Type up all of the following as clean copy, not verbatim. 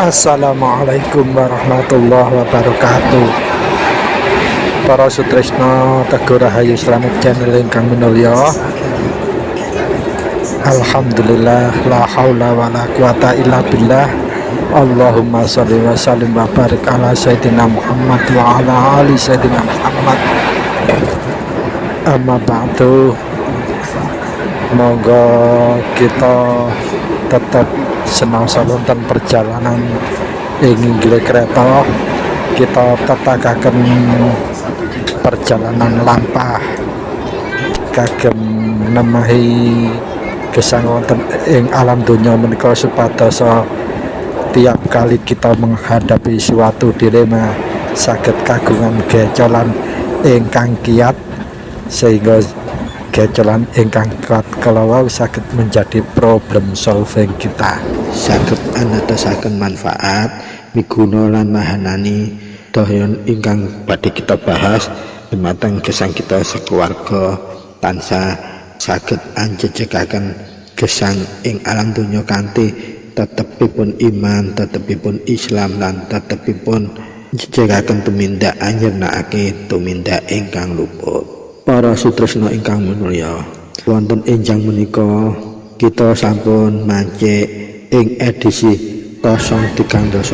Assalamualaikum warahmatullahi wabarakatuh. Para sutresna Teguh Rahayu Slamet channel ingkang minulya. Alhamdulillah la haula wala quwata illa billah. Allahumma sholli wa sallim wa barik ala sayyidina Muhammad wa ala ali sayyidina Muhammad. Amma ba'du. Monggo kita tetap senang wonten perjalanan ing inggil kereta. Kita tetakaken perjalanan lampah kagem nemahi gesang wonten ing alam donya menika supados tiap kali kita menghadapi suatu dilema saged kagungan gecolan ingkang kiat, sehingga gecolan ingkang kuat kalawau saged menjadi problem solving kita, saged anatosaken manfaat miguna lan mahanani dohyon ingkang badhe kita bahas dumateng gesang kita sekeluarga tansah saged anjejegaken gesang ing alam donya kanthi tetepipun iman, tetepipun Islam lan tetepipun jejegaken tumindak anyernakake tumindak ingkang luput. Para sutresna ingkang minulya, wonten enjang menika kita sampun mancik ing edisi 030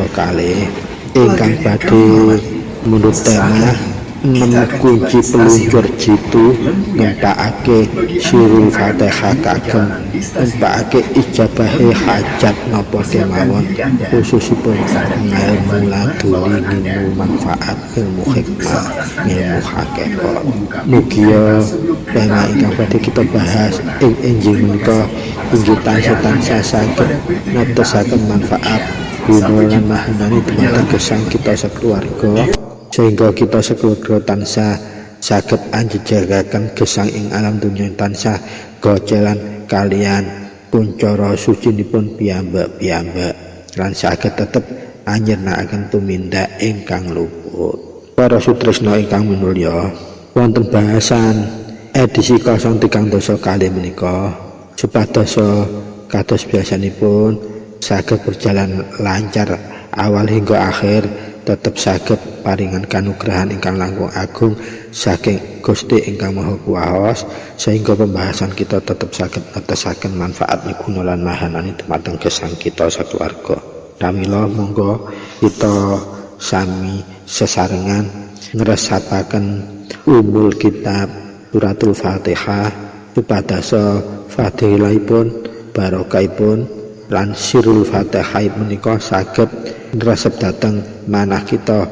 kali ingkang badhe menurut tema 6 kunci peluncur jitu nempakake sirul Fatihah kagem nempakake ijabahe hajat napa kemawon, khususipun ilmu laduni ilmu manfaat ilmu hikmah ilmu hakikat. Mugia tema ingkang badhe kita bahas ing injil menika inggih tansah saged natosaken manfaat guna lan mahanani dumateng gesang kita sekeluarga, sehingga kita sekeluarga tansah saged anjejegaken gesang ing alam dunya tansah gocelan kalian puncara sucinipun piyambak-piyambak lan saged tetep anyernakaken tumindak ingkang luput. Para sutresna ingkang minulya, wonten bahasan edisi 030 kali menika supados kados biasanipun saged berjalan lancar awal hingga akhir, tetap saged paringan kanugrahan ingkang langkung agung saking Gusti ingkang Maha Kuwasa, sehingga pembahasan kita tetap saged natosaken manfaat miguna lan mahanani dumateng gesang kita sakeluarga. Pramila monggo kita sami sesarengan ngresapaken umul kitab suratul Fatihah supados fadilahipun barokahipun lan sirul Fatihah menika saged nresep dhateng manah kita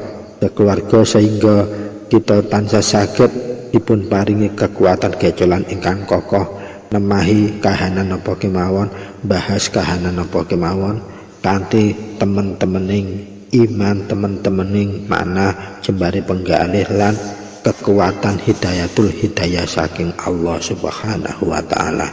keluarga, sehingga kita tansah saged dipun paringi kekuatan gecolan ingkang kokoh nemahi kahanan napa kemawon, bahas kahanan napa kemawon kanthi temen-temening iman, temen-temening manah jembare penggalih lan kekuatan hidayatul hidayah saking Allah Subhanahu wa taala.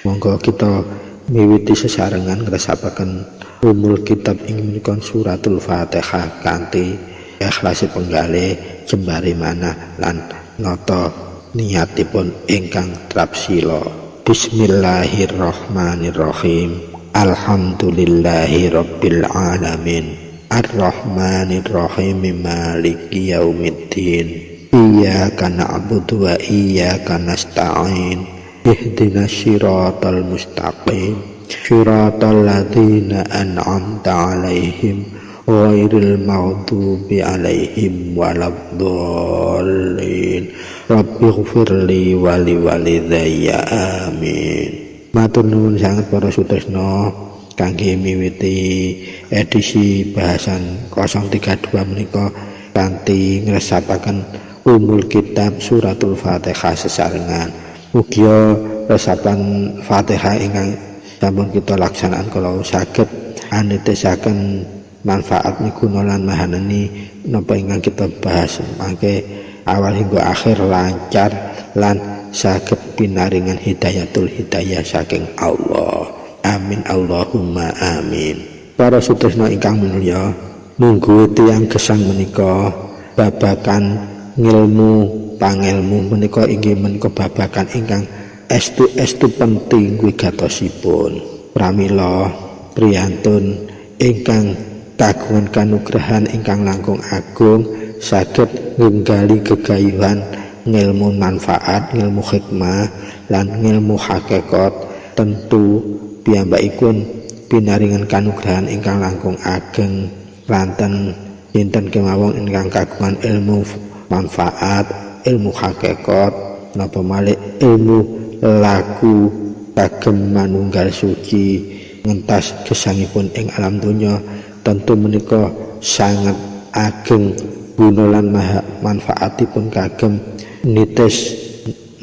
Monggo kita miwiti sesarengan ngresapaken umul kitab ing menika suratul Fatihah kanthi ikhlas penggalih jembare manah lan nata niatipun ingkang trapsila. Bismillahirrahmanirrahim. Alhamdulillahi rabbil alamin. Arrahmanirrahim. Maliki yaumiddin. Iyyaka na'budu wa iyyaka nasta'in. Ihdinas siratal mustaqim. Siratal ladzina an'amta 'alaihim ghairil maghdubi 'alaihim waladdallin. Rabbighfirli wa liwalidayya amin. Matur nuwun sanget para sutresna kangge miwiti edisi bahasan 032 menika kanthi ngresapaken umul kitab suratul Fatihah sesarengan. Mugia resapan Fatihah ingkang sampun kita laksanaan kalau saged anitesaken manfaat miguna lan mahanani napa ingkang kita bahas mangke awal hingga akhir lancar lan saged pinaringan hidayatul hidayah saking Allah. Amin Allahumma amin. Para sutresna ingkang minulya, munggu tiyang gesang menika babakan ngilmu pangelmu menika inggih menika babakan ingkang estu penting wigatosipun. Pramila priyantun ingkang kagungan kanugrahan ingkang langkung agung saged nggali gegayuhan ngilmu manfaat, ngilmu hikmah lan ngilmu hakikat. Tentu piyambakipun pinaringan kanugrahan ingkang langkung ageng lanten dinten kemawon ingkang kagungan ilmu manfaat, ilmu hakikat, napa malih ilmu laku kagem manunggal suci ngentas gesangipun ing alam donya. Tentu menika sangat ageng guna lan manfaatipun kagem nitis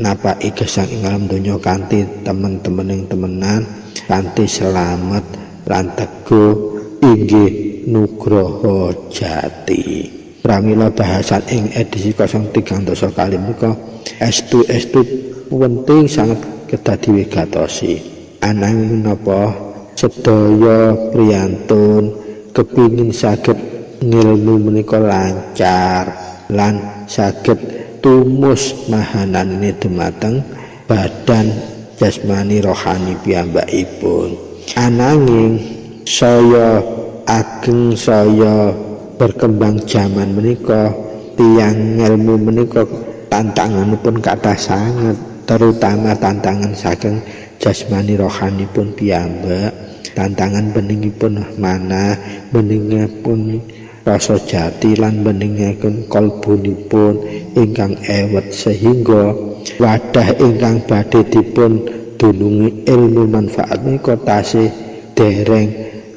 napaki gesang ing alam donya kanthi temen-temening temenan, kanthi selamat lan teguh inggih nugroho jati. Pramila bahasan ing edisi 03 kali menika estu penting sangat kedah diwigatosi. Ananging menapa sedaya priyantun kepingin saged ngilmu menika lancar lan saged tumus mahanane dumateng badan jasmani rohani piyambakipun. Ananging saya ageng saya berkembang zaman menika tiyang ilmu menika tantanganipun kathah sanget, terutama tantangan saking jasmani rohani pun piyambak, tantangan beningipun mana, beningipun rasa jati lan beningipun kalbunipun ingkang ewet, sehingga wadah ingkang badhe dipun dunungi ilmu manfaat menika tasih dereng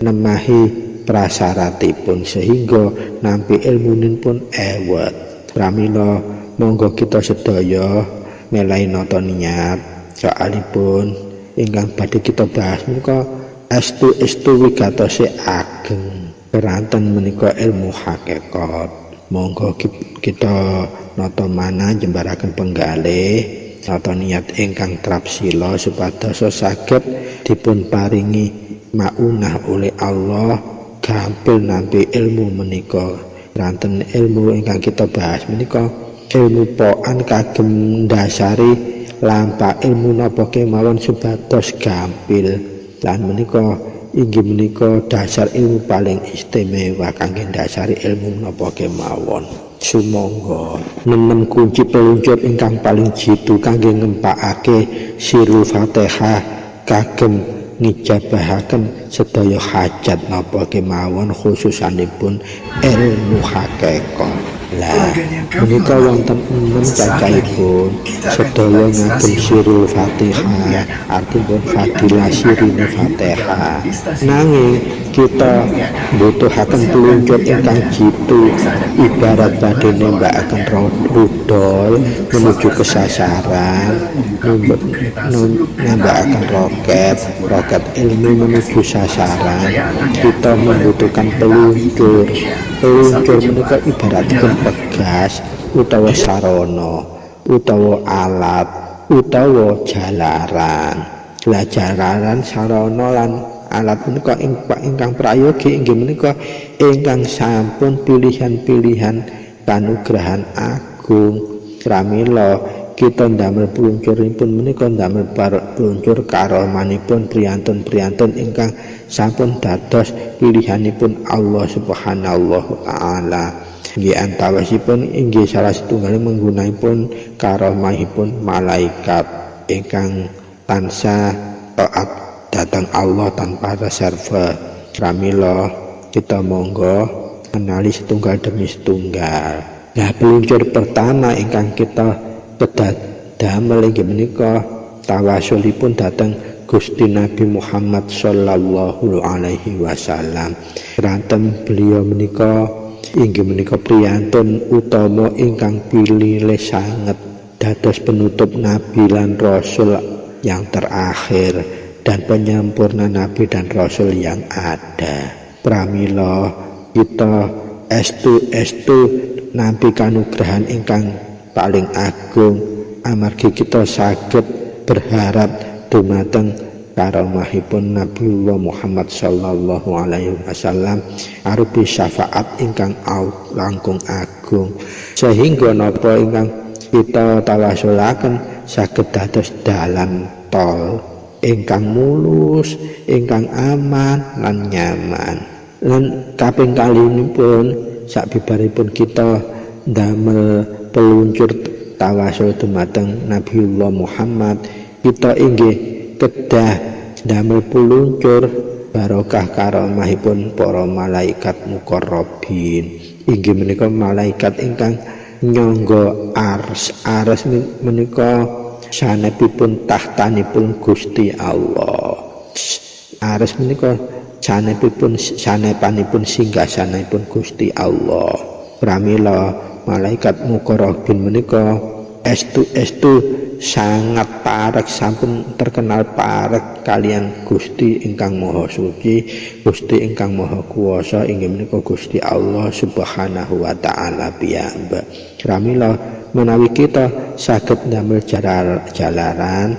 nemahi prasaratipun sehingga nampi ilmunipun ewet. Pramila monggo kita sedaya melahi nata niat soalipun ingkang badhe kita bahas menika estu wigatosi ageng keranten menika ilmu hakikat. Monggo kita nata mana jembaraken penggalih nata niat ingkang trapsila supados saged dipun paringi maunah oleh Allah gampil nampi ilmu menika. Ranten ilmu ingkang kita bahas menika ilmu poan kagem ndasari lampa ilmu napa kemawon supados gampil lan menika inggih menika dasar ilmu paling istimewa kangge ndasari ilmu napa kemawon. Sumangga nemen kunci peluncur ingkang paling jitu kangge ngempakake sirul Fatihah kagem ngijabahaken sedaya hajat napa kemawon khususanipun ilmu hakikat. Lah menika wonten enem cacahipun sedaya ngagem sirul Fatihah, artipun fadilah sirine Fatihah. Nanging kita mbutuhaken peluncur ingkang jitu ibarat badhe nembakaken rudal menuju ke sasaran, nembakaken roket ilmu menuju sasaran. Kita membutuhkan peluncur menika ibaratipun pegas utawa sarana utawa alat utawa jalaran. Lah jalaran sarana lan alat menika ingkang prayogi inggih menika ingkang sampun pilihan-pilihan kanugrahan agung. Pramila kita ndamel peluncuripun menika ndamel peluncur karomanipun priyantun-priyantun ingkang sampun dados pilihanipun Allah Subhanahu wa taala. Nggih antawisipun inggih salah setunggaling menggunakipun karomahipun malaikat ingkang tansah taat datang Allah tanpa reserve. Pramila kita monggo menali setunggal demi setunggal. Nah, peluncur pertama ingkang kita kedah damel inggih menika tawasulipun dhateng Gusti Nabi Muhammad sallallahu alaihi wasallam. Ranten beliau menika inggih menika priyantun utama ingkang pililih sanget dados penutup nabi lan rasul yang terakhir dan penyempurna nabi dan rasul yang ada. Pramila kita estu nampi kanugrahan ingkang paling agung amargi kita saged berharap dumateng karomahipun Nabiullah Muhammad sallallahu alaihi wasallam arupi syafaat ingkang langkung agung, sehingga napa ingkang kita tawasulaken saged dados dalan tol ingkang mulus, ingkang aman lan nyaman. Lan kaping kalinipun sabibaripun kita damel peluncur tawasul dumateng Nabiullah Muhammad, kita inggih kedah damel peluncur barokah karamahipun para malaikat muqarrabin, inggih menika malaikat ingkang nyangga ars menika sanepipun tahtanipun Gusti Allah. Ars menika sanepanipun singgasanipun Gusti Allah. Pramila malaikat muqarrabin menika estu sangat parek, sampun terkenal parek kalian Gusti ingkang Maha Suci, Gusti ingkang Maha Kuwasa, inggih menika Gusti Allah Subhanahu wa taala piyambak. Pramila menawi kita saged ndamel jalaran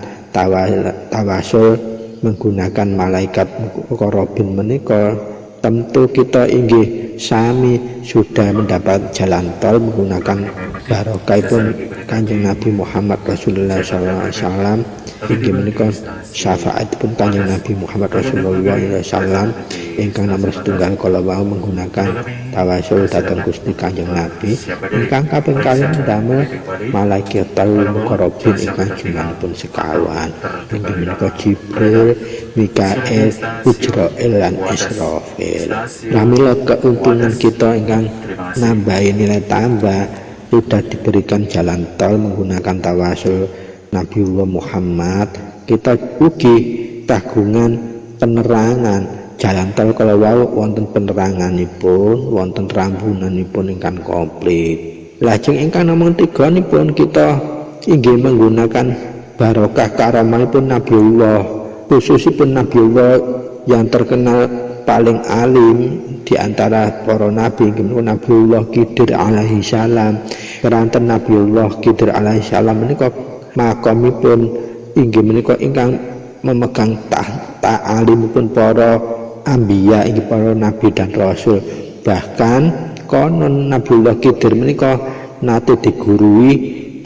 tawasul menggunakan malaikat muqarrabin menika, tentu kita inggih sami sudah mendapat jalan tol menggunakan barokahipun Kanjeng Nabi Muhammad Rasulullah SAW, inggih menika syafaatipun Kanjeng Nabi Muhammad Rasulullah SAW ingkang nomor setunggal kala wau menggunakan tawasul dhateng Gusti Kanjeng Nabi ingkang kaping kalih damel malaikatul muqarrabin ingkang jumlahipun sekawan, inggih menika Jibril, Mikail, Ujrail lan Israfil. Pramila keuntungan kita ingkang nambahi nilai tambah sudah diberikan jalan tol menggunakan tawasul Nabiullah Muhammad, kita ugi kagungan penerangan jalan tol kalau wau wonten peneranganipun, wonten rampunanipun ingkang komplit. Lajeng ingkang nomor 3 nipun kita inggih menggunakan barokah karamahipun Nabiullah, khususipun Nabiullah yang terkenal paling alim di antara para nabi, Nabiullah Khidir alaihi salam. Keranten Nabiullah Khidir alaihi salam menika makamipun inggih menika ingkang memegang tahta alimipun para anbiya, inggih para nabi dan rasul. Bahkan konon Nabiullah Khidir menika nate dipergurui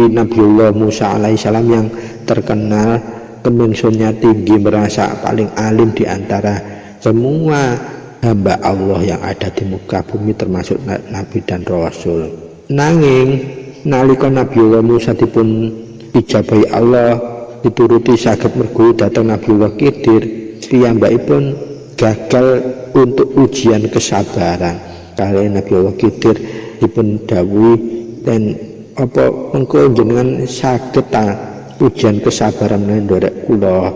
Nabiullah Musa alaihi salam yang terkenal kemungsunnya tinggi, merasa paling alim di antara semua hamba Allah yang ada di muka bumi termasuk nabi dan rasul. Nanging nalika Nabiullah Musa dipun ijabahi Allah dituruti saged merguru dhateng Nabiullah Khidir, piyambakipun gagal untuk ujian kesabaran. Kali Nabiullah Khidir dipun dawuhi, dan apa mengko jenengan saged ujian kesabaran ndherek kula.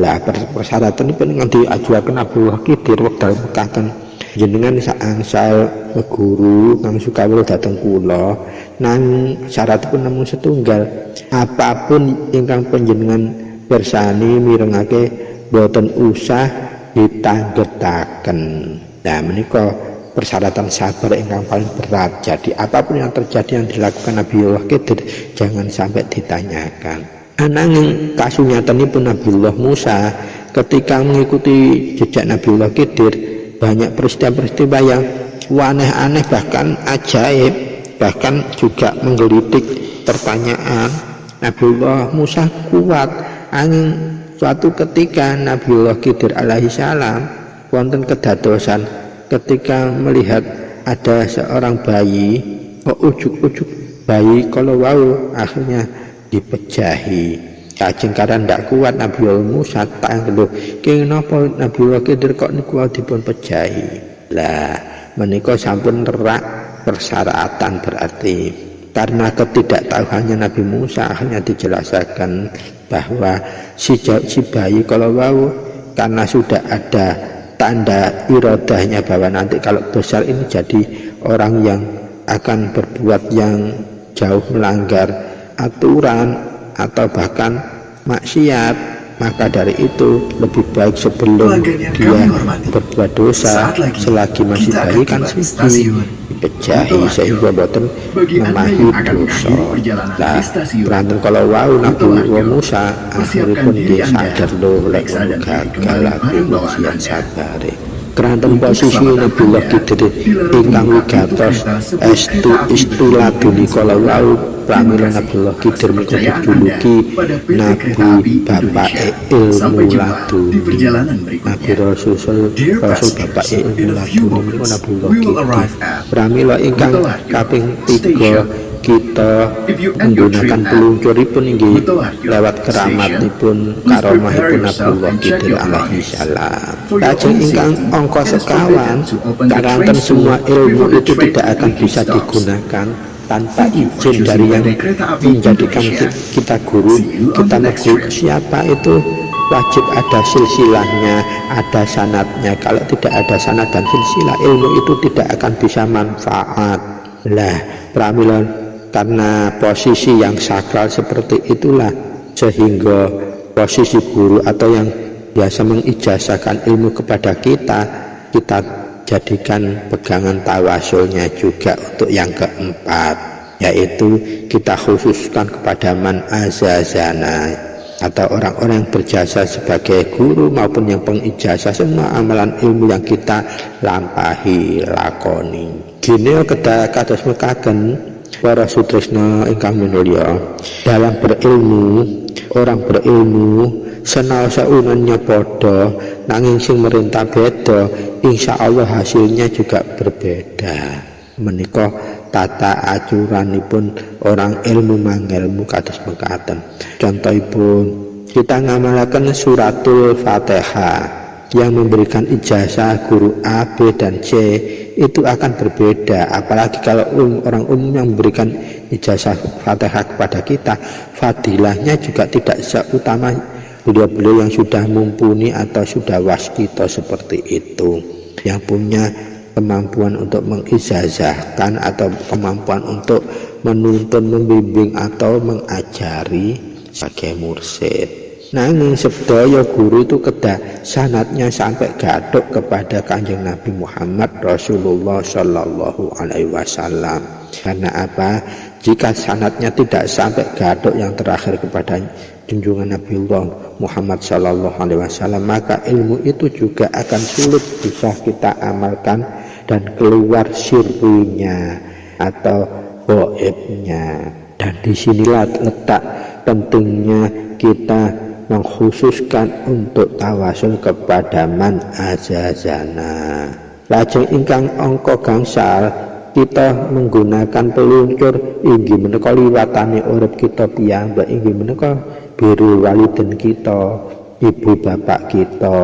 Lah persyaratanipun nganti ajuaken Nabiullah Khidir wekdal mekaten jenengan saangsal guru kang sukawula dhateng kula, nang syaratipun namung setunggal, apapun ingkang panjenengan bersani mirengake boten usah ditanggetaken. Nah menika persyaratan sabar ingkang paling berat. Jadi apapun yang terjadi yang dilakukan Nabiullah Khidir jangan sampai ditanyakan. Ananging kasunyatanipun Nabiullah Musa ketika mengikuti jejak Nabiullah Khidir, banyak peristiwa-peristiwa yang aneh-aneh bahkan ajaib, bahkan juga menggelitik pertanyaan. Nabiullah Musa kuat, angin suatu ketika Nabiullah Khidir alaihi salam wonten kedadosan ketika melihat ada seorang bayi kok ujuk-ujuk bayi kalau wau akhirnya dipejahi. Kajeng karena ndak kuat Nabiullah Musa tak ngeluh, kenapa Nabiullah Khidir kok niku dipun pejahi. Lah menika sampun nerak persyaratan, berarti karena ketidaktahuannya Nabi Musa akhirnya dijelaskan bahwa si bayi kalau wau karena sudah ada tanda iradahnya bahwa nanti kalau besar ini jadi orang yang akan berbuat yang jauh melanggar aturan atau bahkan maksiat, maka dari itu lebih baik sebelum dia berbuat dosa selagi masih bayi kan dipejahi sehingga boten memahi dosa. Lah beranten kalau wau Nabiullah Musa akhiripun dia sadar loh lek gagal lagi ujian sabare. keranten posisi Nabiullah Khidir ingkang wigatos istuladuni kala wau pramila Nabiullah Khidir menika dijuluki Nabi bapake ilmu laduni. Nabi Rasul bapake ilmu laduni menika Nabiullah Khidir. Pramila ingkang kaping 3 kita menggunakan peluncuripun inggih lewat keramatipun karomahipun Nabiullah Khidir alaihi salam. Lajeng ingkang angka sekawan, karanten semua ilmu itu tidak akan bisa digunakan tanpa izin dari yang menjadikan kita guru. Kita negur siapa itu wajib ada silsilahnya, ada sanadnya. Kalau tidak ada sanad dan silsilah, ilmu itu tidak akan bisa manfaat. Lah pramila karena posisi yang sakral seperti itulah sehingga posisi guru atau yang biasa mengijazahkan ilmu kepada kita jadikan pegangan tawasulnya juga untuk yang keempat, yaitu kita khususkan kepada man azazana atau orang-orang yang berjasa sebagai guru maupun yang pengijazah. Semua amalan ilmu yang kita lampahi lakoni gini kados mekaken para sutresna ingkang minulya, dalam berilmu orang berilmu senaosa unannya padha nanging sing merintah beda, insya Allah hasilnya juga berbeda. Menika tata acuranipun orang ilmu mangelmu kados mekaten. Contohipun kita ngamalaken suratul Fatihah yang memberikan ijazah guru A, B, dan C itu akan berbeda. Apalagi kalau orang umum yang memberikan ijazah Fatihah kepada kita, fadilahnya juga tidak seutama beliau-beliau yang sudah mumpuni atau sudah waskita seperti itu, yang punya kemampuan untuk mengijazahkan atau kemampuan untuk menuntun, membimbing atau mengajari sebagai mursyid. Nanging sedaya guru itu kedah sanadnya sampai gathuk kepada Kanjeng Nabi Muhammad Rasulullah Shallallahu Alaihi Wasallam. Karena apa? Jika sanadnya tidak sampai gathuk yang terakhir kepada junjungan Nabiullah Muhammad Shallallahu Alaihi Wasallam, maka ilmu itu juga akan sulit bisa kita amalkan dan keluar sirrinya atau goibnya. Dan disinilah letak pentingnya kita mengkhususkan untuk tawasul kepada man azazana. Lajeng ingkang angka gangsal, kita menggunakan peluncur inggih menika liwatane urip kita piyambak, inggih menika biru waliden kita, ibu bapak kita.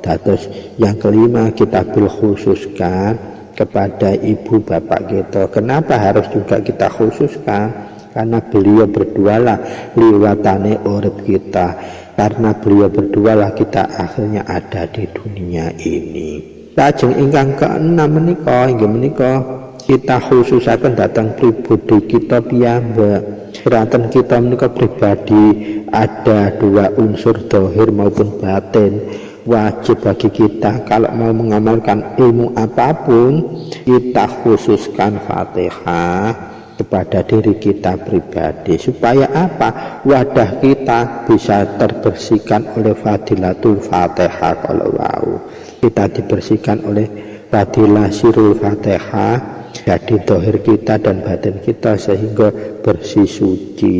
Terus yang kelima, kita khususkan kepada ibu bapak kita. Kenapa harus juga kita khususkan? Karena beliau berdualah liwatane urip kita. Karena beliau berdualah kita akhirnya ada di dunia ini. Lajeng ingkang keenam menika inggih menika kita khususaken datang pribadi kita piyambak. Keranten kita menika pribadi ada dua unsur zahir maupun batin. Wajib bagi kita kalau mau mengamalkan ilmu apapun, kita khususkan Fatihah kepada diri kita pribadi, supaya apa? Wadah kita bisa terbersihkan oleh fadilatul Fatihah. Kalau wau kita dibersihkan oleh fadilah sirul Fatihah, jadi dohir kita dan batin kita sehingga bersih suci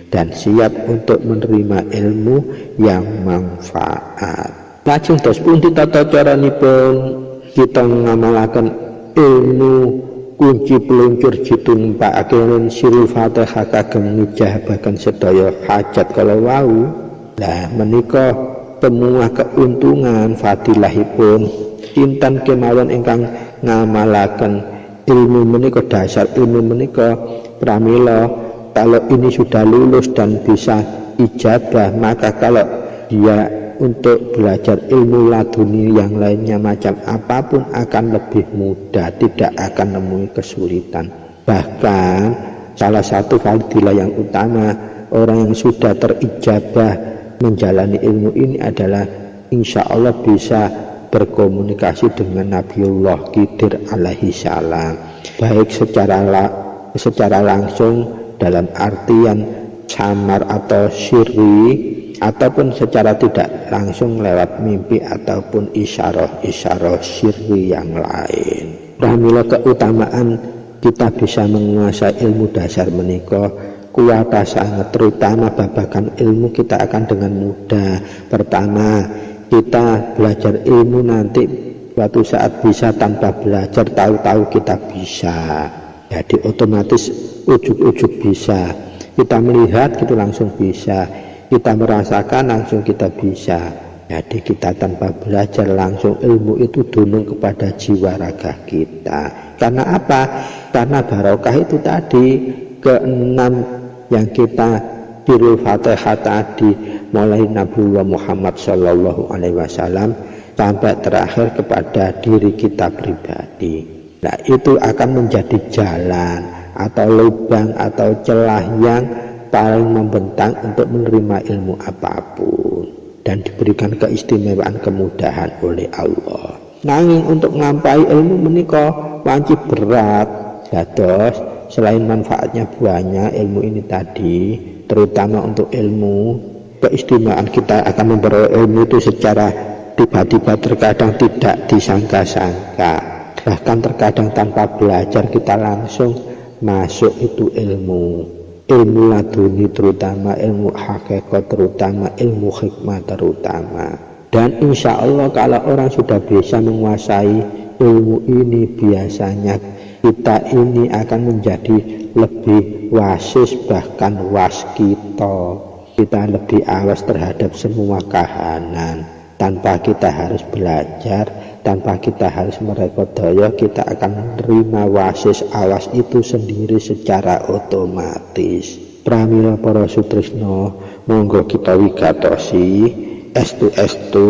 dan siap untuk menerima ilmu yang manfaat. Lajeng dos pundi tata caranipun kita ngamalaken ilmu kunci peluncur jitu nempakaken sirul Fatihah kagem mijahabaken sedaya hajat kalau wau. Lah menika temuah keuntungan fadilahipun kinten kemawon ingkang ngamalaken ilmu menika, dasar ilmu menika pramila kalau ini sudah lulus dan bisa ijabah, maka kalau dia untuk belajar ilmu laduni yang lainnya macam apapun akan lebih mudah, tidak akan menemui kesulitan. Bahkan salah satu fadilah yang utama orang yang sudah terijabah menjalani ilmu ini adalah insya Allah bisa berkomunikasi dengan Nabiullah Khidir alaihi salam, baik secara langsung dalam artian samar atau sirri, ataupun secara tidak langsung lewat mimpi ataupun isyarah sirri yang lain. Pramila keutamaan kita bisa menguasai ilmu dasar menika kuwata sangat, terutama babagan ilmu kita akan dengan mudah. Pertama, kita belajar ilmu nanti suatu saat bisa tanpa belajar, tahu-tahu kita bisa. Jadi otomatis ujuk-ujuk bisa. Kita melihat gitu langsung bisa, kita merasakan langsung kita bisa. Jadi kita tanpa belajar langsung ilmu itu dunung kepada jiwa raga kita. Karena apa? Karena barokah itu tadi, keenam yang kita dirul Fatihah tadi, mulai Nabiullah Muhammad Shallallahu Alaihi Wasallam sampai terakhir kepada diri kita pribadi. Nah, itu akan menjadi jalan atau lubang atau celah yang paling membentang untuk menerima ilmu apapun dan diberikan keistimewaan kemudahan oleh Allah. Nanging untuk ngampai ilmu menika wajib berat. Dados selain manfaatnya banyak ilmu ini tadi, terutama untuk ilmu keistimewaan kita akan memperoleh ilmu itu secara tiba-tiba, terkadang tidak disangka-sangka, bahkan terkadang tanpa belajar kita langsung masuk itu ilmu laduni, terutama ilmu hakikat, terutama ilmu hikmah terutama. Dan insya Allah kalau orang sudah bisa menguasai ilmu ini, biasanya kita ini akan menjadi lebih wasis, bahkan waskito. Kita lebih awas terhadap semua kahanan. Tanpa kita harus belajar, tanpa kita harus merekodaya, kita akan menerima wasis awas itu sendiri secara otomatis. Pramila para sutresna, monggo kita wigatosi estu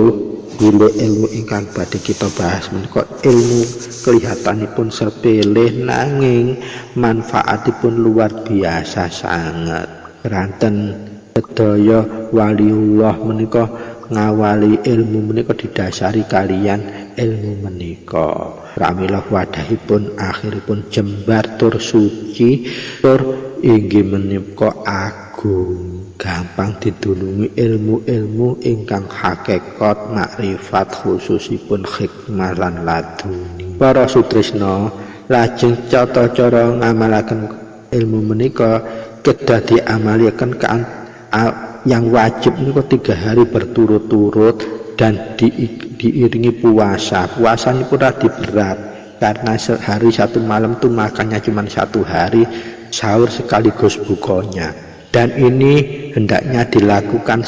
bila ilmu ingkang badhe kita bahas menika ilmu kelihatanipun sepele nanging manfaatipun luar biasa sangat. Keranten sedaya waliullah menika ngawali ilmu menika didasari kalian ilmu menika. Pramila wadahipun akhiripun jembar tur suci tur inggih menika agung, gampang didulungi ilmu-ilmu ingkang hakikat makrifat khususipun hikmah lan laduni. Para sutresna, lajeng cata cara ngamalaken ilmu menika kedah diamaliaken yang wajib menika 3 hari berturut-turut dan diiringi puasa. Puasanya pun rada berat karena sehari 1 malam tuh makannya cuma 1 hari, sahur sekaligus bukanya. Dan ini hendaknya dilakukan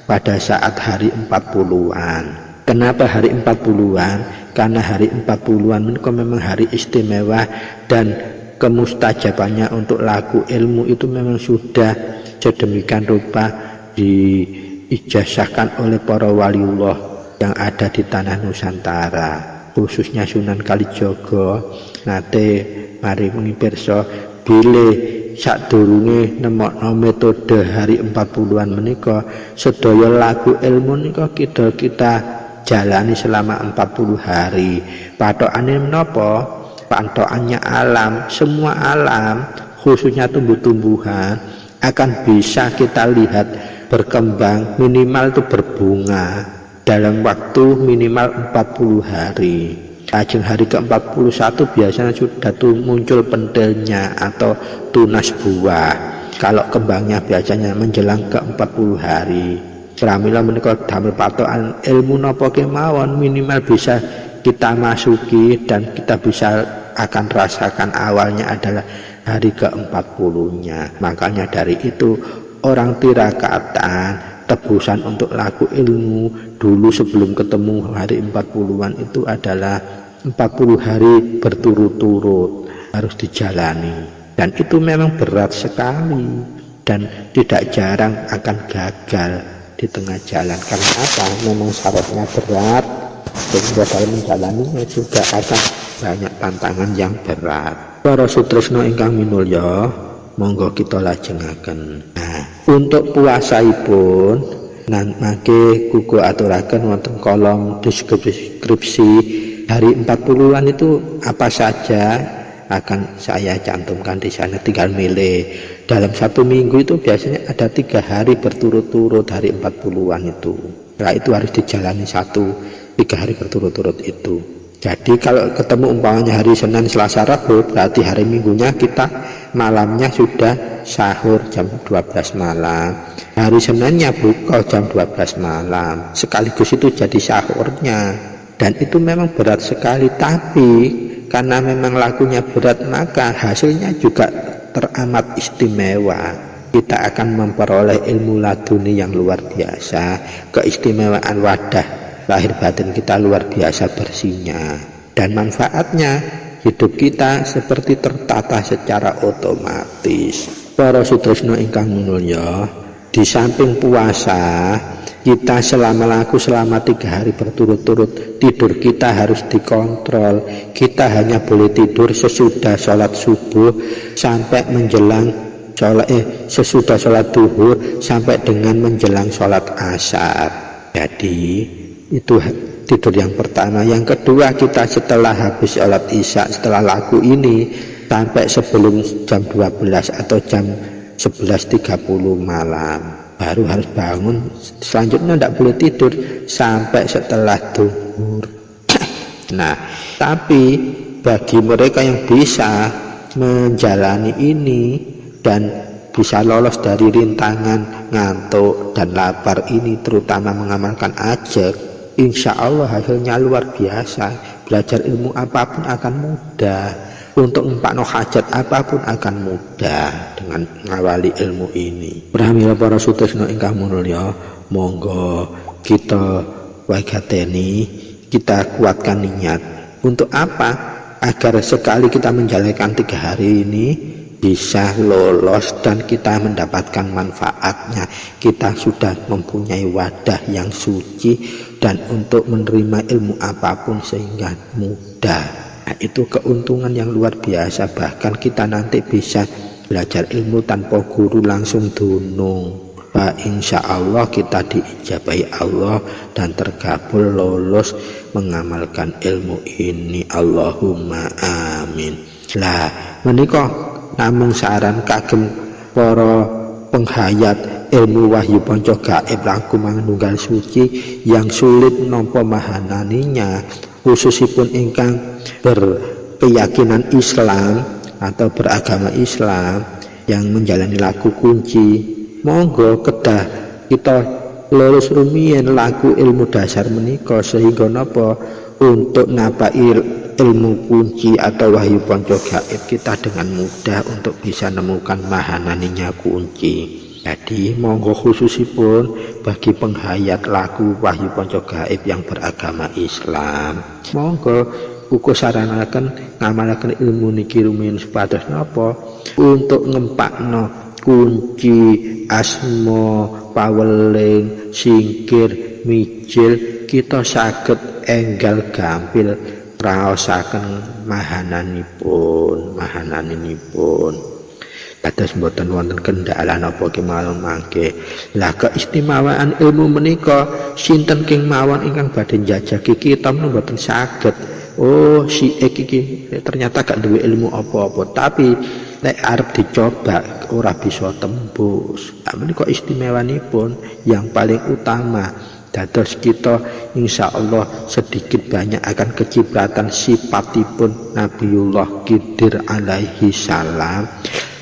pada saat hari 40-an. Kenapa hari 40-an? Karena hari 40-an menika memang hari istimewa dan kemustajabannya untuk laku ilmu itu memang sudah sedemikian rupa diijazahkan oleh para waliullah yang ada di tanah Nusantara, khususnya Sunan Kalijaga. Nate mari pirsa bilih sadurunge nemokno metode hari 40-an menika sedaya laku ilmu menika kita jalani selama 40 hari. Patokane menapa? Patokannya alam, semua alam khususnya tumbuh-tumbuhan akan bisa kita lihat berkembang, minimal itu berbunga dalam waktu minimal 40 hari. Ajeng hari ke-41 biasanya sudah muncul pentilnya atau tunas buah. Kalau kembangnya biasanya menjelang ke-40 hari. Pramila menika damel patokan ilmu napa kemawon minimal bisa kita masuki dan kita bisa akan rasakan awalnya adalah hari ke-40-nya. Makanya dari itu orang tirakatan tebusan untuk laku ilmu dulu sebelum ketemu hari 40-an itu adalah 40 hari berturut-turut harus dijalani, dan itu memang berat sekali dan tidak jarang akan gagal di tengah jalan. Karena apa? Memang syaratnya berat, sehingga dalam menjalaninya juga akan banyak tantangan yang berat. Para sutresna ingkang minulya, monggo kita lajengaken. Nah, untuk puasaipun mangke kuku aturaken wonten kolom deskripsi hari 40-an itu apa saja akan saya cantumkan di sana, tinggal milih dalam satu minggu itu biasanya ada 3 hari berturut-turut, hari 40-an itu. Nah itu harus dijalani 3 hari berturut-turut itu. Jadi kalau ketemu umpamanya hari Senin, Selasa, Rabu, berarti hari Minggunya kita malamnya sudah sahur jam 12 malam. Hari Seninnya buka jam 12 malam. Sekaligus itu jadi sahurnya. Dan itu memang berat sekali, tapi karena memang lakunya berat maka hasilnya juga teramat istimewa. Kita akan memperoleh ilmu laduni yang luar biasa, keistimewaan wadah lahir batin kita luar biasa bersihnya, dan manfaatnya hidup kita seperti tertata secara otomatis. Para sutresna ingkang mulya, di samping puasa kita selama 3 hari berturut-turut, tidur kita harus dikontrol. Kita hanya boleh tidur sesudah sholat subuh sampai menjelang sesudah sholat duhur sampai dengan menjelang sholat asar. Jadi itu tidur yang pertama. Yang kedua, kita setelah habis sholat isya, setelah laku ini sampai sebelum jam 12 atau jam 11.30 malam baru harus bangun. Selanjutnya tidak boleh tidur sampai setelah duhur. Nah, tapi bagi mereka yang bisa menjalani ini dan bisa lolos dari rintangan ngantuk dan lapar ini, terutama mengamalkan ajak, insya Allah hasilnya luar biasa. Belajar ilmu apapun akan mudah, untuk mempakno hajat apapun akan mudah dengan mengawali ilmu ini. Pramila para sutresna ingkang mulya, monggo kita wagateni, kita kuatkan niat. Untuk apa? Agar sekali kita menjalankan 3 hari ini bisa lolos dan kita mendapatkan manfaatnya. Kita sudah mempunyai wadah yang suci dan untuk menerima ilmu apapun sehingga mudah. Nah, itu keuntungan yang luar biasa. Bahkan kita nanti bisa belajar ilmu tanpa guru, langsung dunung. Insya Allah kita diijabahi Allah dan terkabul lolos mengamalkan ilmu ini. Allahumma amin. Lah menika namung saran kagem para penghayat ilmu wahyu panca gaib langkung manunggal suci yang sulit nampa mahananinya, khususipun ingkang berkeyakinan Islam atau beragama Islam yang menjalani laku kunci. Monggo kedah kita lurus rumiyin laku ilmu dasar menika sehingga napa untuk napai ilmu kunci atau wahyu panca gaib kita dengan mudah untuk bisa menemukan mahananinya kunci. Jadi monggo khususipun bagi penghayat laku wahyu panca gaib yang beragama Islam, monggo uga saranaken ngamalaken ilmu niki rumiyin supados napa untuk ngempakno kunci, asma, paweling, singkir, mijil kita saged enggal gampil raosaken mahananinipun. Dados mboten wonten kendala napa kemawon mangke. Lah keistimewaan ilmu menika sinten king mawon ingkang badhe njajaki kita mboten saged. Oh, si iki ternyata gak duwe ilmu apa-apa, tapi nek arep dicoba ora bisa tembus. Nah, menika istimewanipun yang paling utama. Dados kita insya Allah sedikit banyak akan kecipratan sifatipun Nabiullah Khidir alaihi salam,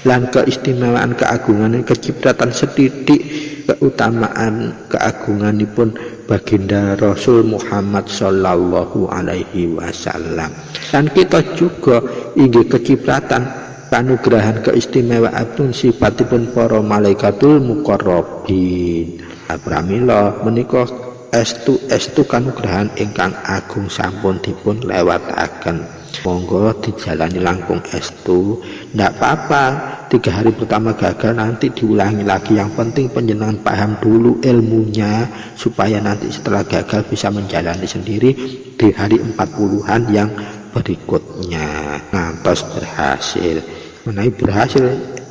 lan keistimewaan keagungan kecipratan sedidik keutamaan keagunganipun baginda Rasul Muhammad sallallahu alaihi wasallam. Dan kita juga inggih kecipratan panugrahan keistimewaan sifatipun para malaikatul muqarrabin. Pramila menika estu kanugrahan ingkang agung sampun dipun lewataken. Monggo dijalani langkung estu, ndak apa-apa 3 hari pertama gagal, nanti diulangi lagi. Yang penting panjenengan paham dulu ilmunya supaya nanti setelah gagal bisa menjalani sendiri di hari 40-an yang berikutnya ngantos berhasil. Menawi berhasil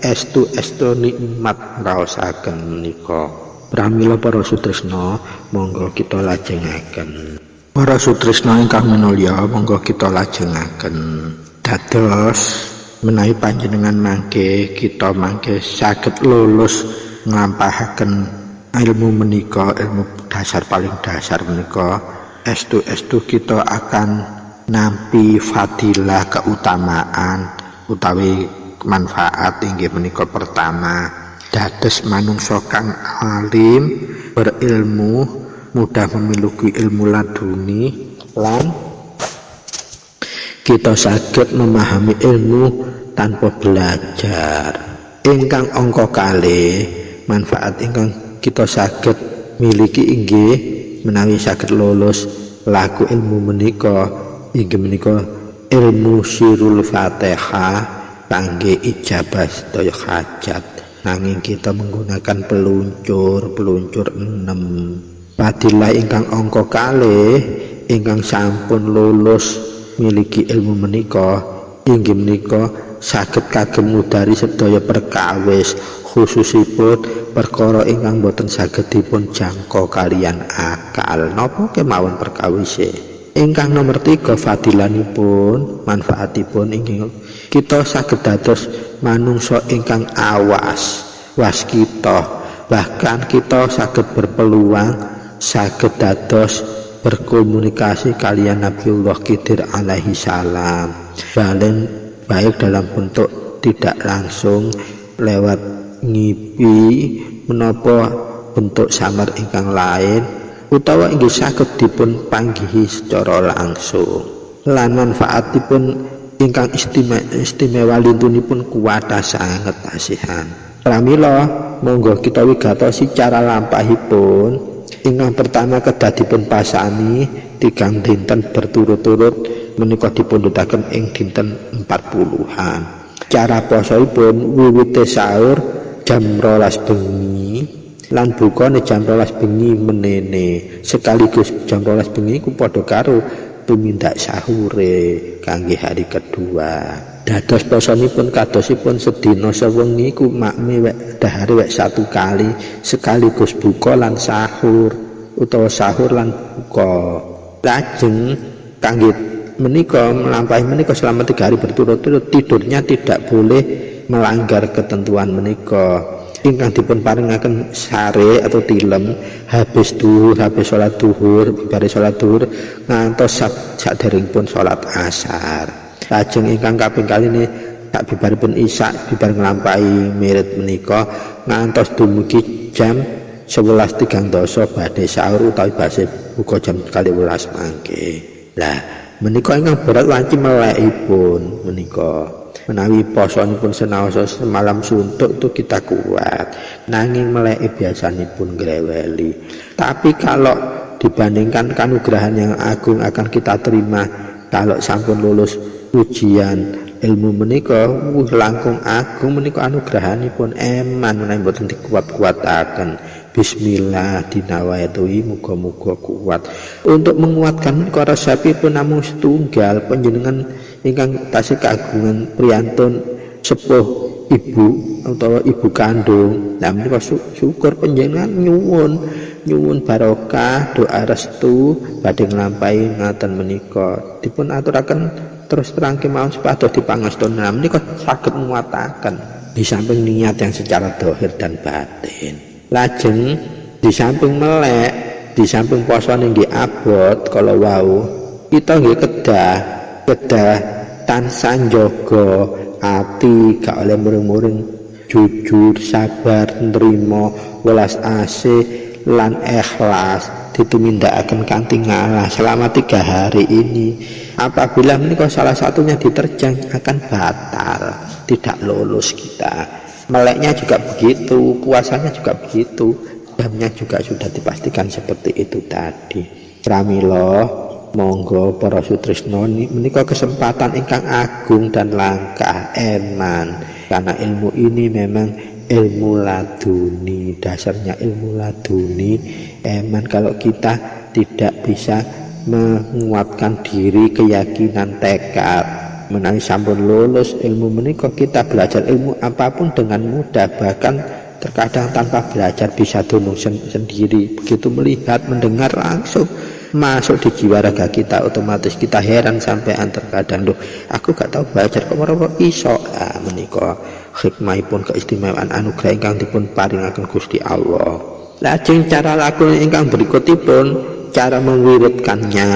estu nikmat raosaken menika. Pramila para sutresna, monggo kita lajengaken. Para sutresna ingkang minulya, monggo kita lajengaken. Dados menawi panjenengan mangke kita mangke saged lulus nglampahaken ilmu menika, ilmu dasar paling dasar menika, estu kita akan nampi fadilah, keutamaan utawi manfaat inggih menika pertama dados manungsa kang alim berilmu, mudah memiliki ilmu laduni, lan kita saged memahami ilmu tanpa belajar. Ingkang angka kalih manfaat ingkang kita saged miliki inggih menawi saged lulus laku ilmu menika inggih menika ilmu sirul Fatihah kangge ijabah sedaya hajat. Nanging kita menggunakan peluncur 6. Fadilah ingkang angka kalih ingkang sampun lulus miliki ilmu menika inggih menika saged kagem ngudari sedaya perkawis, khususipun perkara ingkang boten saged dipun jangka kalian akal napa kemawon perkawise. Ingkang nomor 3 fadilanipun manfaatipun inggih kita saged dados manungsa ingkang awas waskita, bahkan kita saged berpeluang saged dados berkomunikasi kalian Nabiullah Khidir alaihi salam, baik dalam bentuk tidak langsung lewat ngipi menapa bentuk samar ingkang lain utawa inggih saged dipun panggihi secara langsung. Lan manfaatipun ingkang istimewa lintunipun kuwatah sanget asihan. Pramila monggo kita wigatosi cara lampahipun. Ingkang pertama kedah dipun pasani 3 dinten berturut-turut menika dipundhutaken ing dinten 40-an. Cara posoipun wiwite sahur jam 12 bengi lan bukane jam 12 bengi menene, sekaligus jam 12 bengi ku padha karo tumindak sahure kangge hari kedua. Dados posonipun kadosipun sedina sewengi ku makmi wek dahare wek 1 kali, sekaligus buka lan sahur utawa sahur lan buka. Lajeng kangge menika melampahi menika selama 3 hari berturut-turut tidurnya tidak boleh melanggar ketentuan menika. Ingkang dipun paringaken sare atau tilem habis salat duhur, bari salat duhur ngantos saderengipun salat asar. Lajeng ingkang kaping kalih sak bibaripun isya bibar nglampahi mirit menika ngantos dumugi jam 11.30 badhe sahur utawi badhe buka jam 12 mangke. Lah menika ingkang berat wanci melekipun menika. Menawi posonipun senaosa semalam suntuk itu kita kuat, nanging meleki biasanipun greweli. Tapi kalau dibandingkan kanugrahan yang agung akan kita terima kalau sampun lulus ujian ilmu menika langkung agung menika anugrahanipun eman menawi boten dikuat-kuataken. Bismillah dinawaitu muga-muga kuat. Untuk menguatkan menika resepipun namung setunggal panjenengan ingkang tasih kagungan priyantun sepuh ibu atau ibu kandung. Nah menika syukur panjenengan nyuwun barokah doa restu badhe nglampahi ngaten menika dipun aturaken terus terang kemawon supados dipangestun. Nah menika saged nguataken di samping niat yang secara zahir dan batin. Lajeng di samping melek, di samping posone nggih abot kalau wau kita nggih kedah tansah njaga ati gak oleh muring-muring, jujur, sabar, nrimo, welas asih lan ikhlas ditumindakaken kanthi ngalah selama 3 hari ini. Apabila menika salah satunya diterjang akan batal, tidak lulus kita. Meleknya juga begitu, puasanya juga begitu, jamnya juga sudah dipastikan seperti itu tadi. Pramila monggo para sutrisno menika kesempatan ingkang agung dan langka eman, karena ilmu ini memang ilmu laduni, dasarnya ilmu laduni eman. Kalau kita tidak bisa menguatkan diri, keyakinan, tekad menawi sampun lulus ilmu menika kita belajar ilmu apapun dengan mudah, bahkan terkadang tanpa belajar bisa dunung sendiri. Begitu melihat mendengar langsung masuk di jiwa raga kita, otomatis kita heran sampean terkadang, loh aku gak tahu belajar kok ora iso. Menika hikmahipun keistimewaan anugerah ingkang dipun paringaken Gusti Allah. Lajeng cara lakune ingkang berikutipun, cara mewiridkannya.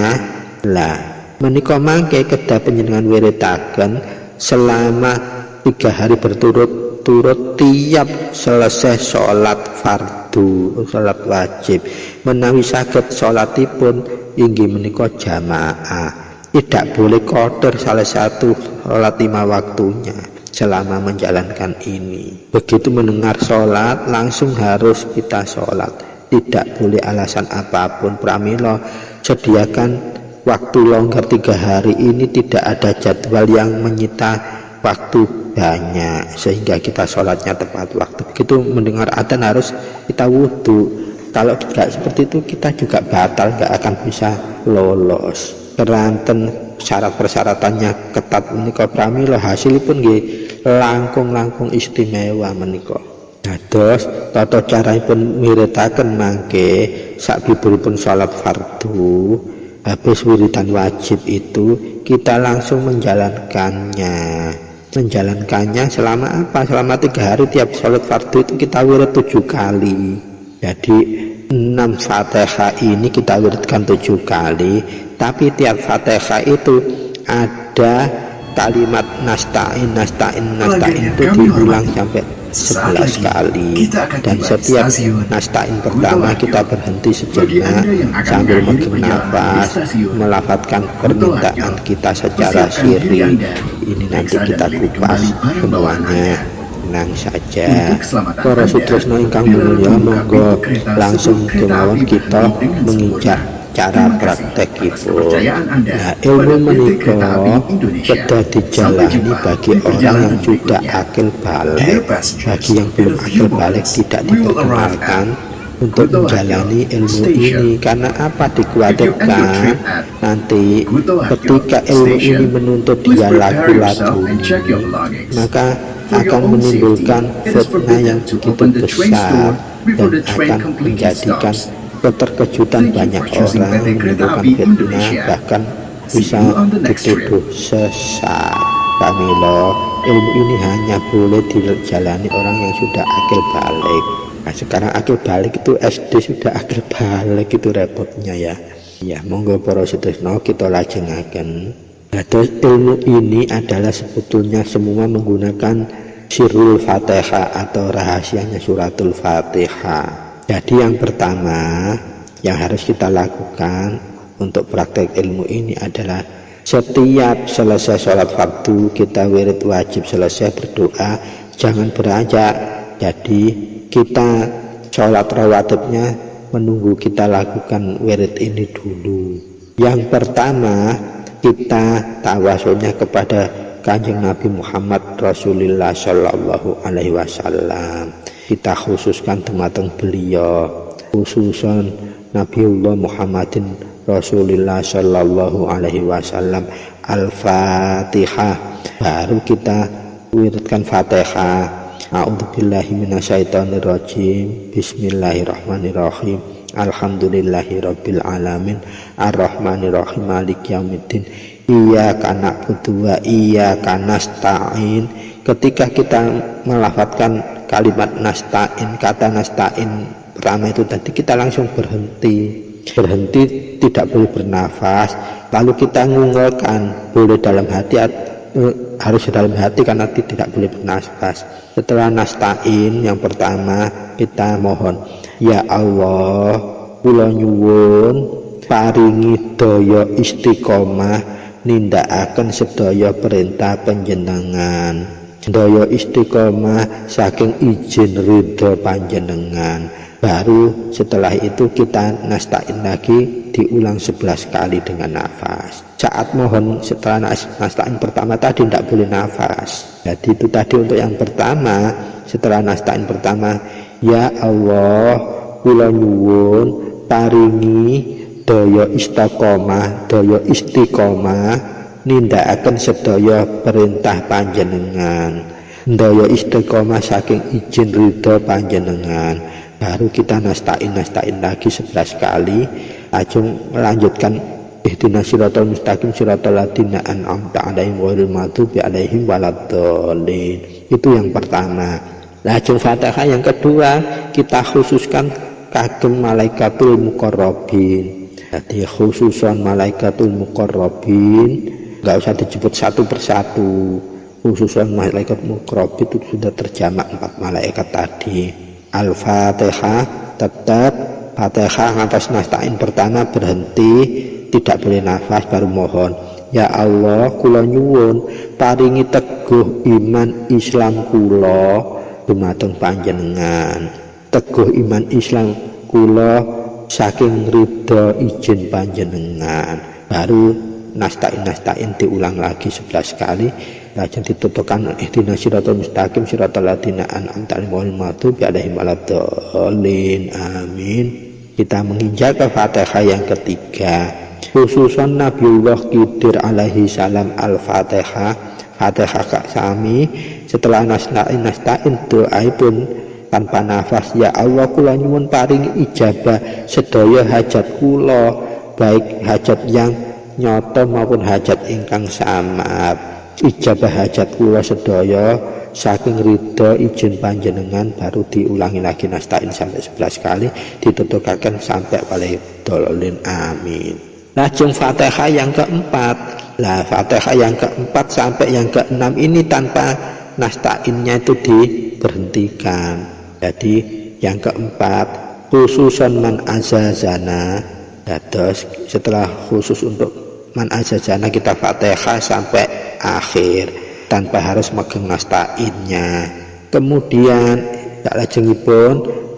Lah menika mangke kedah panjenengan wiritaken selama 3 hari berturut-turut tiap selesai sholat fardu, sholat wajib. Menawi saged sholatipun inggih menika jamaah, tidak boleh kotor salah satu sholat 5 waktunya selama menjalankan ini. Begitu mendengar sholat langsung harus kita sholat, tidak boleh alasan apapun. Pramila sediakan waktu longgar 3 hari ini, tidak ada jadwal yang menyita waktu banyak sehingga kita sholatnya tepat waktu. Begitu mendengar adzan harus kita wudhu. Kalau tidak seperti itu kita juga batal, nggak akan bisa lolos. Keranten syarat persyaratannya ketat menika pramila hasilipun nggih langkung istimewa menika. Dados tata caripun miritaken mangke sakbiburipun salat fardu, habis wiridan wajib itu kita langsung menjalankannya selama apa? Selama 3 hari tiap salat fardu itu kita wirid 7 kali. Jadi 6 Fatihah ini kita wiridkan 7 kali, tapi tiap Fatihah itu ada kalimat nasta'in itu diulang sampai 11 kali. Dan setiap nasta'in pertama kita berhenti sejenak sambil menghela nafas, melafadzkan permintaan kita secara sirri. Ini nanti kita kupas semuanya. Tenang saja. Para sutresna ingkang mulya, monggo langsung kemawon kita menginjak cara praktekipun. Nah, ilmu menika kedah dijalani bagi orang yang sudah akil balik. Bagi yang belum akil balik tidak diperkenalkan untuk menjalani ilmu ini. Karena apa? Dikhawatirkan nanti ketika ilmu ini menuntut dia lagu-lagu, maka akan menimbulkan fitnah yang begitu besar dan akan menjadikan keterkejutan banyak orang, menimbulkan fitnah, bahkan bisa dituduh sesat. Pamilo, ilmu ini hanya boleh dijalani orang yang sudah akil balik. Nah, sekarang akil balik itu SD sudah akil balik, itu repotnya ya. Ya, monggo para sutresna kita lajengaken. Terus ilmu ini adalah sebetulnya semua menggunakan sirrul Fatihah atau rahasianya suratul Fatihah. Jadi yang pertama yang harus kita lakukan untuk praktek ilmu ini adalah setiap selesai sholat fardu kita wirid wajib selesai berdoa, jangan beranjak. Jadi kita sholat rawatibnya menunggu kita lakukan wirid ini dulu. Yang pertama kita tawasulnya kepada Kanjeng Nabi Muhammad Rasulullah Shallallahu Alaihi Wasallam. Kita khususkan temateng beliau, khususan Nabiullah Muhammadin Rasulullah Shallallahu Alaihi Wasallam. Al-Fatihah, baru kita wiridkan Fatihah. A'udzubillahi minasyaitonirrajim. Bismillahirrahmanirrahim. Alhamdulillahirabbil alamin arrahmanirrahim maliki yaumiddin iyyaka na'budu wa iyyaka nasta'in. Ketika kita melafadzkan kalimat nasta'in, kata nasta'in pertama itu tadi, kita langsung berhenti, tidak boleh bernafas, lalu kita ngungolkan, boleh dalam hati, harus dalam hati karena tidak boleh bernafas. Setelah nasta'in yang pertama kita mohon, ya Allah, kula nyuwun paringi daya istiqomah nindakaken sedaya perintah panjenengan, daya istiqomah saking izin ridho panjenengan. Baru setelah itu kita nasta'in lagi, diulang 11 kali dengan nafas. Saat mohon setelah nasta'in pertama tadi tidak boleh nafas. Jadi itu tadi untuk yang pertama. Setelah nasta'in pertama, ya Allah, kula nyuwun paringi daya istiqomah nindakaken sedaya perintah panjenengan, daya istiqomah saking izin ridho panjenengan. Baru kita nasta'in lagi 11 kali. Ajeng melanjutkan ihdinas siratal mustaqim siratal ladzina an'amta 'alaihim ghairil maghdubi 'alaihim waladdallin. Itu yang pertama. Lajeng Fatihah yang kedua kita khususkan kagem malaikatul muqarrabin. Jadi khususan malaikatul muqarrabin enggak usah disebut satu persatu. Khususan malaikat muqarrabin itu sudah terjamak 4 malaikat tadi. Al-Fatihah tetap Fatihah atas nasta'in pertama berhenti, tidak boleh nafas, baru mohon. Ya Allah, kula nyuwun paringi teguh iman Islam kula dumateng panjenengan. Teguh iman Islam kula saking ridho izin panjenengan. Baru nasta'in diulang lagi 11 kali. Lajeng ditutupkan ihdinas siratal mustaqim siratal ladzina an'amta 'alaihim ghairil maghdubi 'alaihim waladdallin. Amin. Kita menginjak ke Fatihah yang ketiga. Khususan Nabiullah Khidir alaihi salam Al-Fatihah. Fatihah kak sami setelah nasta'in doa pun tanpa nafas. Ya Allah, kula nyuwun paring ijabah sedaya hajat kula, baik hajat yang nyata maupun hajat ingkang samar. Ijabah hajat kula sedaya saking ridho izin panjenengan. Baru diulangi lagi nasta'in sampai 11 kali, ditutupakan sampai waladdallin. Amin. Lajeng Fatihah yang keempat. Lah Fatihah yang keempat sampai yang keenam ini tanpa nasta'innya itu diberhentikan. Jadi yang keempat khususan man azazana. Terus setelah khusus untuk man azazana kita Fatihah sampai akhir tanpa harus megang nasta'innya. Kemudian salajengipun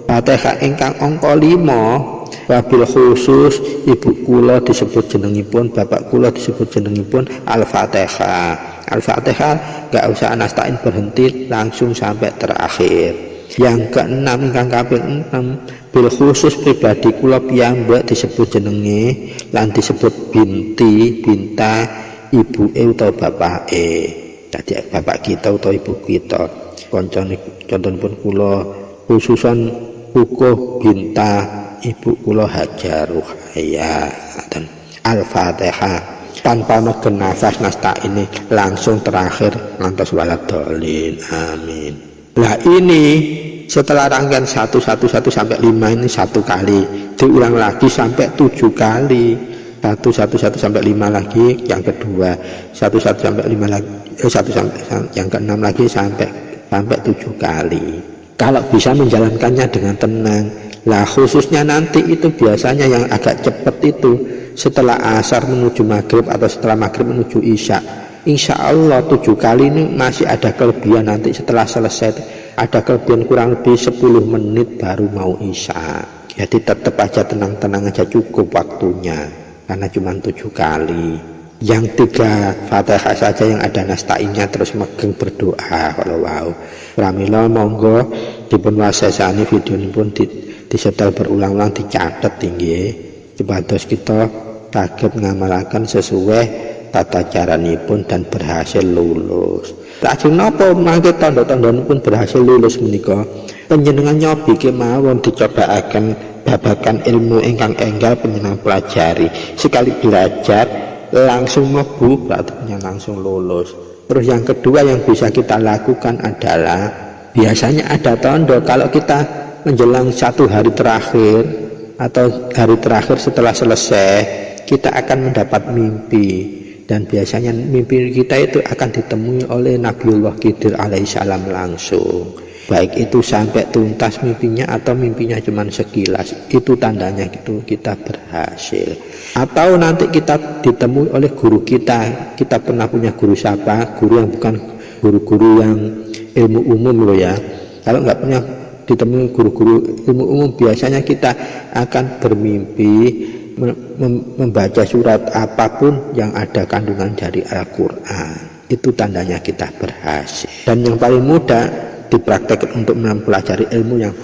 Fatihah ingkang angka 5 wabil khusus ibu kula disebut jenengipun, bapak kula disebut jenengipun Al-Fatihah. Al-Fatihah enggak usah nasta'in, berhenti langsung sampai terakhir. Yang keenam ingkang kaping 6 bil khusus pribadi kula piyambak disebut jenenge lan disebut binta ibu utawa bapake. Dadi bapak kita utawa ibu kita. Contonipun kula khususan hukuh binta ibu kula Hajaruh dan Al-Fatihah tanpa megen nafas nasta'in ini langsung terakhir lantas waladdallin. Amin. Nah ini setelah rangkaian 1 sampai 5 ini 1 kali, diulang lagi sampai 7 kali. 1 sampai 5 lagi yang kedua, 1 sampai 5 lagi, 1 sampai yang ke-6 lagi sampai 7 kali. Kalau bisa menjalankannya dengan tenang. Lah khususnya nanti itu biasanya yang agak cepat itu setelah asar menuju maghrib atau setelah maghrib menuju isya. Insya Allah 7 kali ini masih ada kelebihan. Nanti setelah selesai ada kelebihan kurang lebih 10 menit baru mau isya. Jadi tetap aja tenang-tenang aja, cukup waktunya karena cuma 7 kali. Yang 3 Fatihah saja yang ada nasta'innya terus megang berdoa. Kalau wow pramila monggo dipun wasesani video ini pun disetel berulang-ulang, dicatat tinggi sebatas kita kaget ngamalakan sesuai tata caranipun dan berhasil lulus. Lajeng napa mangke tanda-tandhanipun berhasil lulus menika? Panjenengan nyobi kemawon dicobaaken babagan ilmu ingkang enggal panjenengan pelajari. Sekali belajar langsung mlebu berarti langsung lulus. Terus yang kedua yang bisa kita lakukan adalah biasanya ada tanda kalau kita menjelang 1 hari terakhir atau hari terakhir setelah selesai kita akan mendapat mimpi, dan biasanya mimpi kita itu akan ditemui oleh Nabiullah Khidir alaihissalam langsung, baik itu sampai tuntas mimpinya atau mimpinya cuma sekilas. Itu tandanya gitu kita berhasil. Atau nanti kita ditemui oleh guru kita pernah punya guru siapa, guru yang bukan guru-guru yang ilmu umum loh ya. Kalau nggak punya ditemui guru-guru ilmu umum, biasanya kita akan bermimpi membaca surat apapun yang ada kandungan dari Al-Quran. Itu tandanya kita berhasil. Dan yang paling mudah dipraktekkan untuk mempelajari ilmu yang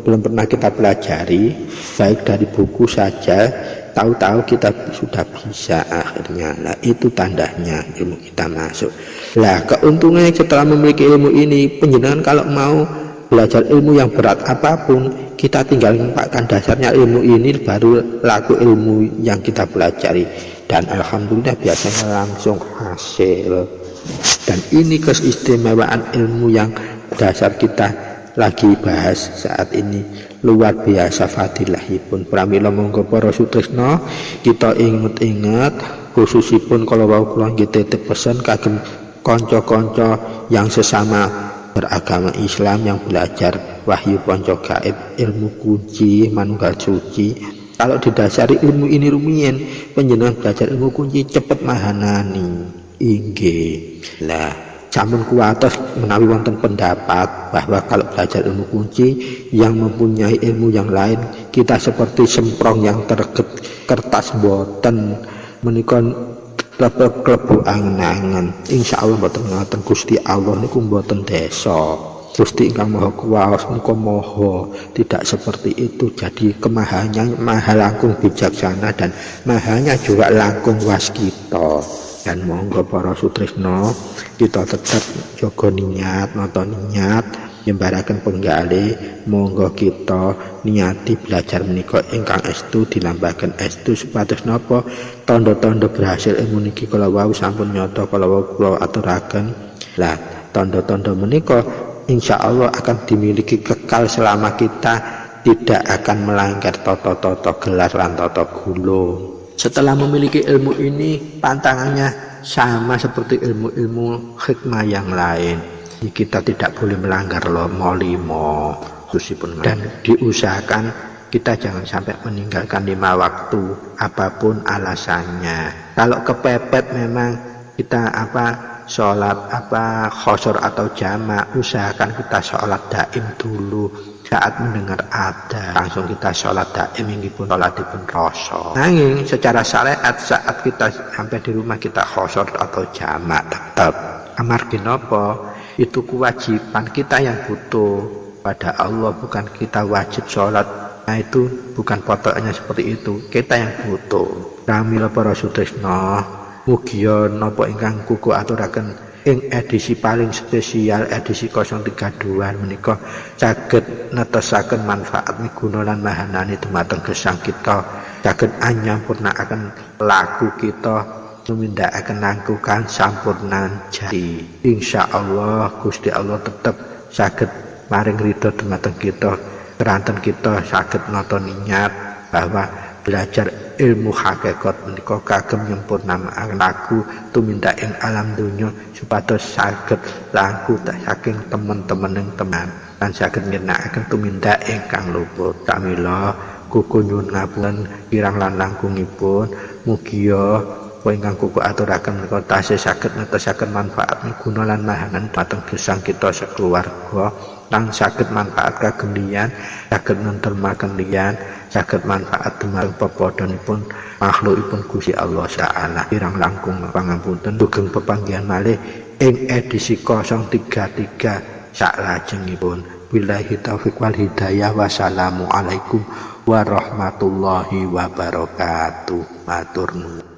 belum pernah kita pelajari, baik dari buku saja, tahu-tahu kita sudah bisa akhirnya. Nah itu tandanya ilmu kita masuk. Lah keuntungannya setelah memiliki ilmu ini, penjenengan kalau mau belajar ilmu yang berat apapun kita tinggal menggunakan dasarnya ilmu ini baru laku ilmu yang kita pelajari, dan alhamdulillah biasanya langsung hasil. Dan ini keistimewaan ilmu yang dasar kita lagi bahas saat ini, luar biasa fadilahipun. Pramila monggo para sutresna kita inget-inget, khususipun kalau wau kula nggih titip pesen kagem kanca-kanca yang sesama beragama Islam yang belajar wahyu panca gaib, ilmu kunci manunggal suci. Kalau didasari ilmu ini rumiyin, panjenengan belajar ilmu kunci cepet mahanani. Inggih. Lah, sampun kuwatos menawi wonten pendapat bahwa kalau belajar ilmu kunci yang mempunyai ilmu yang lain, kita seperti semprong yang kertas boten menika klebu angen-angen. Insyaallah mboten ngoten. Gusti Allah niku mboten desa. Gusti ingkang Maha Kuwasa niku maha, tidak seperti itu. Jadi kemahannya maha langkung bijaksana dan mahanya juga langkung waskita. Dan monggo para sutresna kita tetap jaga niat, nata niat nyembaraken penggalih. Monggo kita niati belajar menika ingkang estu, dilambahaken estu supados napa tanda-tanda berhasil ilmu niki kala wau sampun nyata kala wau kula aturaken. Lah tanda-tanda menika insyaallah akan dimiliki kekal selama kita tidak akan melanggar tata-tata gelar lan tata gulung. Setelah memiliki ilmu ini, pantangannya sama seperti ilmu-ilmu hikmah yang lain. Kita tidak boleh melanggar limo khususipun, dan diusahakan kita jangan sampai meninggalkan 5 waktu apapun alasannya. Kalau kepepet memang kita sholat khosor atau jamak, usahakan kita sholat daim dulu. Saat mendengar ada langsung kita sholat daim, ini pun sholat dipun rasa. Nanging secara syariat saat kita sampai di rumah kita khosor atau jamak tetap amargi napa, itu kewajiban kita yang butuh pada Allah, bukan kita wajib sholat. Nah itu bukan potoknya seperti itu, kita yang butuh. Pramila para sutresna, mugia napa ingkang kuku aturaken ing edisi paling spesial edisi 032 menika saged netesaken manfaat miguna lan mahanani dumateng gesang kita, saged anyampurnakaken laku kita, numindakaken langkungan sampurnan jati. Insyaallah Gusti Allah tetep saged maring ridho dumateng kita, keranten kita saged nata niat bahwa belajar ilmu hakikat menika kagem nyempurnakaken laku tumindak ing alam donya supados saged langkung saking teman-teman teman lan saged ngenakaken tumindak ingkang luput. Pramila kuku nyuwun ngapunten kirang lan langkungipun, mugia ingkang kuku aturaken menika tasih saged netesaken manfaat miguna lan mahanan dhateng gesang kita sekeluarga, lan saged manfaat kagem liyan, saged nentremaken liyan, saged manfaat dumateng pepadhanipun makhlukipun Gusti Allah Ta'ala. Kirang langkung pangapunten, sugeng pepanggihan malih ing edisi 033 saklajengipun. Billahi taufiq wal hidayah. Wassalamualaikum warahmatullahi wabarakatuh. Matur nuwun.